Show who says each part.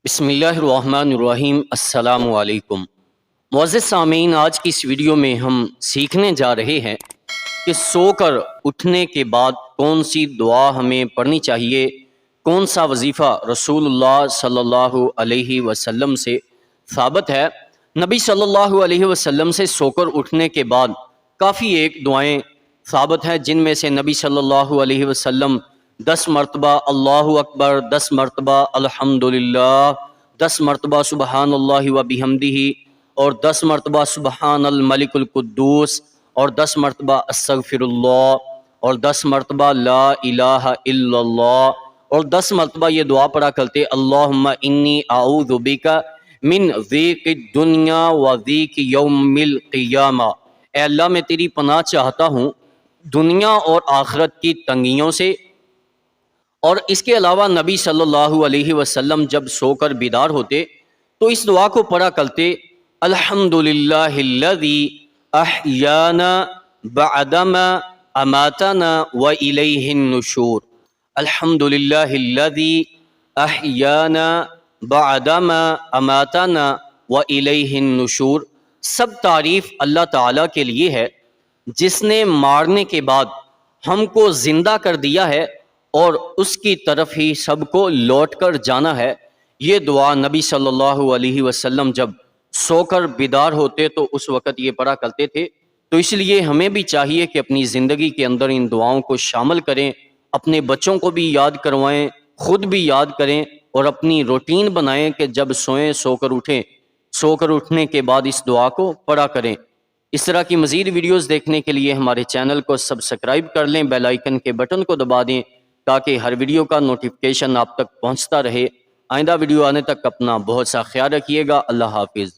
Speaker 1: بسم اللہ الرحمن الرحیم۔ السلام علیکم معزز سامعین، آج کی اس ویڈیو میں ہم سیکھنے جا رہے ہیں کہ سو کر اٹھنے کے بعد کون سی دعا ہمیں پڑھنی چاہیے، کون سا وظیفہ رسول اللہ صلی اللہ علیہ وسلم سے ثابت ہے۔ نبی صلی اللہ علیہ وسلم سے سو کر اٹھنے کے بعد کافی ایک دعائیں ثابت ہیں، جن میں سے نبی صلی اللہ علیہ وسلم 10 مرتبہ اللہ اکبر، 10 مرتبہ الحمدللہ، 10 مرتبہ سبحان اللہ و بحمدہ، اور 10 مرتبہ سبحان الملک القدوس، اور 10 مرتبہ استغفر اللہ، اور 10 مرتبہ لا الہ الا اللہ، اور 10 مرتبہ یہ دعا پڑھا کرتے اللہم انی اعوذ بک من ضیق الدنیا و ضیق یوم القیامہ۔ اے اللہ، میں تیری پناہ چاہتا ہوں دنیا اور آخرت کی تنگیوں سے۔ اور اس کے علاوہ نبی صلی اللہ علیہ وسلم جب سو کر بیدار ہوتے تو اس دعا کو پڑھا کرتے الحمدللہ الذی احیانا بعدما اماتنا والیہ النشور۔ الحمدللہ الذی احیانا بعدما اماتنا والیہ النشور۔ سب تعریف اللہ تعالیٰ کے لیے ہے جس نے مارنے کے بعد ہم کو زندہ کر دیا ہے اور اس کی طرف ہی سب کو لوٹ کر جانا ہے۔ یہ دعا نبی صلی اللہ علیہ وسلم جب سو کر بیدار ہوتے تو اس وقت یہ پڑھا کرتے تھے۔ تو اس لیے ہمیں بھی چاہیے کہ اپنی زندگی کے اندر ان دعاؤں کو شامل کریں، اپنے بچوں کو بھی یاد کروائیں، خود بھی یاد کریں، اور اپنی روٹین بنائیں کہ جب سوئیں سو کر اٹھیں، سو کر اٹھنے کے بعد اس دعا کو پڑھا کریں۔ اس طرح کی مزید ویڈیوز دیکھنے کے لیے ہمارے چینل کو سبسکرائب کر لیں، بیل آئیکن کے بٹن کو دبا دیں تاکہ ہر ویڈیو کا نوٹیفیکیشن آپ تک پہنچتا رہے۔ آئندہ ویڈیو آنے تک اپنا بہت سا خیال رکھیے گا۔ اللہ حافظ۔